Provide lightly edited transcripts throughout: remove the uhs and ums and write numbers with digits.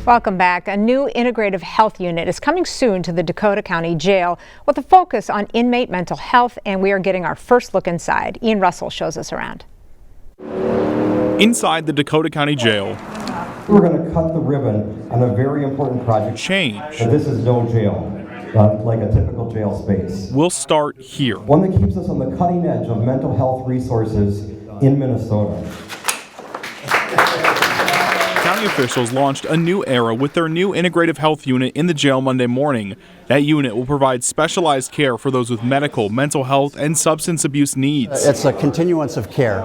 Welcome back. A new integrative health unit is coming soon to the Dakota County Jail with a focus on inmate mental health, and we are getting our first look inside. Ian Russell shows us around. Inside the Dakota County Jail, we're going to cut the ribbon on a very important project. Change. This is no jail, like a typical jail space. We'll start here. One that keeps us on the cutting edge of mental health resources in Minnesota. County officials launched a new era with their new integrative health unit in the jail Monday morning. That unit will provide specialized care for those with medical, mental health, and substance abuse needs. It's a continuance of care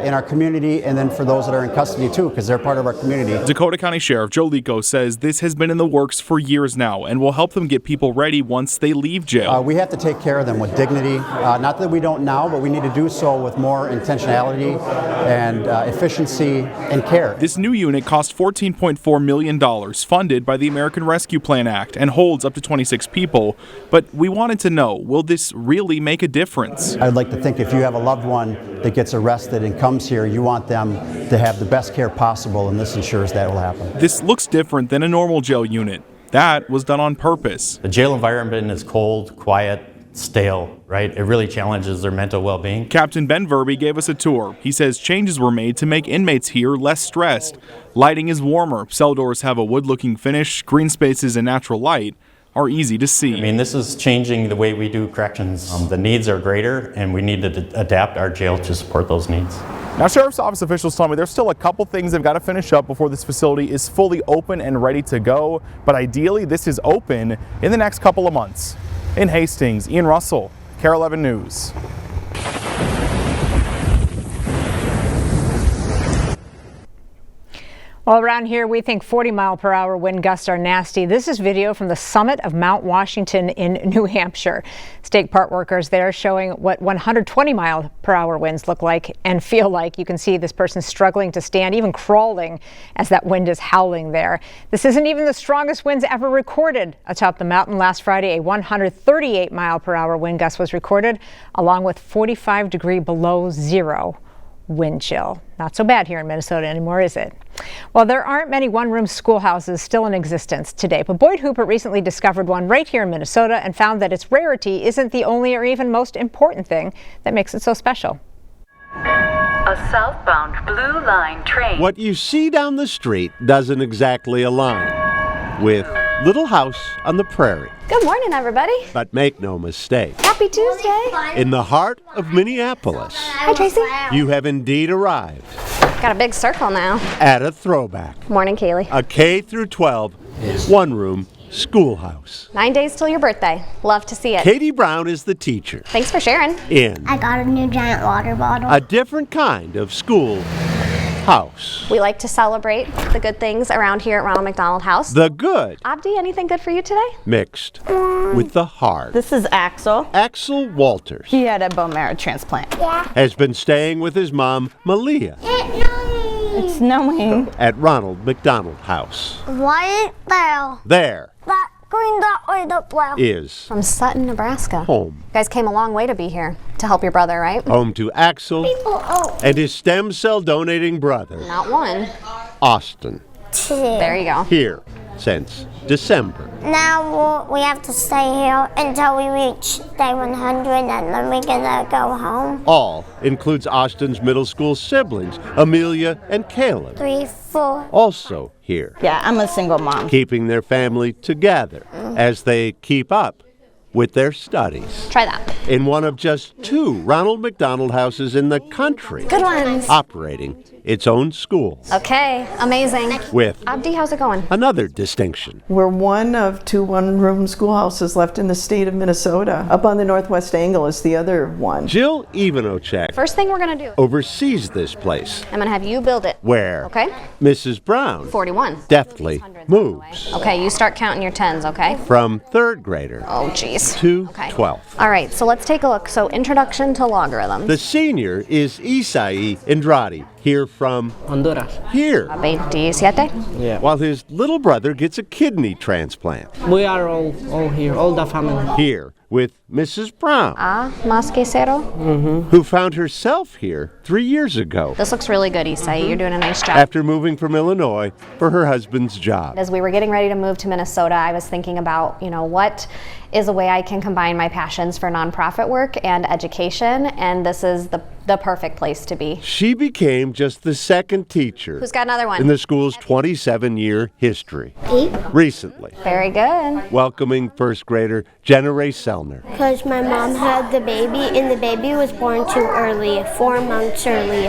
in our community, and then for those that are in custody too, because they're part of our community. Dakota County Sheriff Joe Lico says this has been in the works for years now and will help them get people ready once they leave jail. We have to take care of them with dignity. Not that we don't now, but we need to do so with more intentionality and efficiency and care. This new unit cost $14.4 million, funded by the American Rescue Plan Act, and holds up to 26 people. But we wanted to know, will this really make a difference? I'd like to think if you have a loved one that gets arrested and comes here, you want them to have the best care possible, and this ensures that will happen. This looks different than a normal jail unit. That was done on purpose. The jail environment is cold, quiet, stale, right? It really challenges their mental well-being. Captain Ben Verby gave us a tour. He says changes were made to make inmates here less stressed. Lighting is warmer, cell doors have a wood-looking finish, green spaces and natural light are easy to see. I mean, this is changing the way we do corrections. The needs are greater, and we need to adapt our jail to support those needs. Now, Sheriff's Office officials tell me there's still a couple things they've got to finish up before this facility is fully open and ready to go, but ideally this is open in the next couple of months. In Hastings, Ian Russell, KARE 11 News. Well, around here, we think 40-mile-per-hour wind gusts are nasty. This is video from the summit of Mount Washington in New Hampshire. State park workers there showing what 120-mile-per-hour winds look like and feel like. You can see this person struggling to stand, even crawling, as that wind is howling there. This isn't even the strongest winds ever recorded atop the mountain. Last Friday, a 138-mile-per-hour wind gust was recorded, along with 45 degrees below zero wind chill. Not so bad here in Minnesota anymore, is it? Well, there aren't many one-room schoolhouses still in existence today, but Boyd Hooper recently discovered one right here in Minnesota and found that its rarity isn't the only or even most important thing that makes it so special. A southbound Blue Line train. What you see down the street doesn't exactly align with Little House on the Prairie. Good morning, everybody. But make no mistake. Happy Tuesday. In the heart of Minneapolis. Hi, Tracy. You have indeed arrived. Got a big circle now. At a throwback. Morning, Kaylee. A K through 12, one-room schoolhouse. 9 days till your birthday. Love to see it. Katie Brown is the teacher. Thanks for sharing. In I got a new giant water bottle. a different kind of school house. We like to celebrate the good things around here at Ronald McDonald House. The good Abdi, anything good for you today? mixed with the hard. This is Axel. Axel Walters He had a bone marrow transplant. has been staying with his mom, Malia, It's snowing. at Ronald McDonald House. Right there. There That green dot right up there. is From Sutton, Nebraska. home. You guys came a long way to be here to help your brother, right? Home to Axel and his stem cell donating brother, Not one. Austin. There you go. Here since December. Now we have to stay here until we reach day 100 and then we're gonna go home. All includes Austin's middle school siblings, Amelia and Caleb, 3, 4. also here, Yeah, I'm a single mom. keeping their family together as they keep up with their studies. Try that. In one of just 2 Ronald McDonald houses in the country, Good ones. operating its own school Okay, amazing. with Abdi, how's it going? another distinction. We're one of 2 one-room schoolhouses left in the state of Minnesota. Up on the northwest angle is the other one. Jill Ivanochek First thing we're gonna do, oversees this place I'm gonna have you build it. where Okay? Mrs. Brown 41. deftly moves Okay, you start counting your tens, okay? from 3rd grader Oh, geez. to Okay. 12th. All right, so let's take a look. So, introduction to logarithms. The senior is Isai Andrade, here from Honduras. here, 27. Yeah. while his little brother gets a kidney transplant. We are all here, all the family. Here, with Mrs. Brown, Mas quesero. who found herself here 3 years ago This looks really good, Isai. You're doing a nice job. after moving from Illinois for her husband's job. As we were getting ready to move to Minnesota, I was thinking about, what is a way I can combine my passions for nonprofit work and education, and this is the perfect place to be. She became just the second teacher Who's got another one? in the school's 27-year history. Recently, Very good. welcoming first grader Jenna Ray Selner. Because my mom had the baby, and the baby was born too early, 4 months early.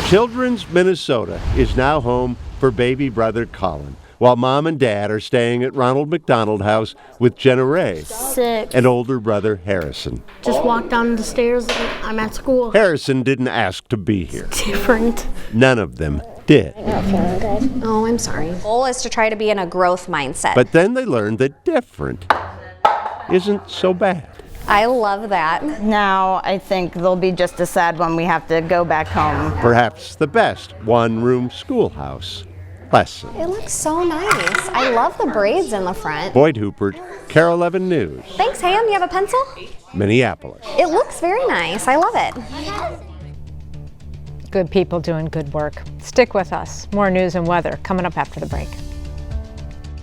Children's Minnesota is now home for baby brother Colin, while mom and dad are staying at Ronald McDonald House with Jenna Ray Sick. and older brother Harrison. Just walk down the stairs and I'm at school. Harrison didn't ask to be here. Different. None of them did. Not feeling good. Oh, I'm sorry. The goal is to try to be in a growth mindset. But then they learned that different isn't so bad. I love that. Now I think they'll be just as sad when we have to go back home. Perhaps the best one-room schoolhouse lesson. It looks so nice. I love the braids in the front. Boyd Hoopert, Carol 11 News, Thanks, Ham. You have a pencil? Minneapolis. It looks very nice. I love it. Good people doing good work. Stick with us. More news and weather coming up after the break.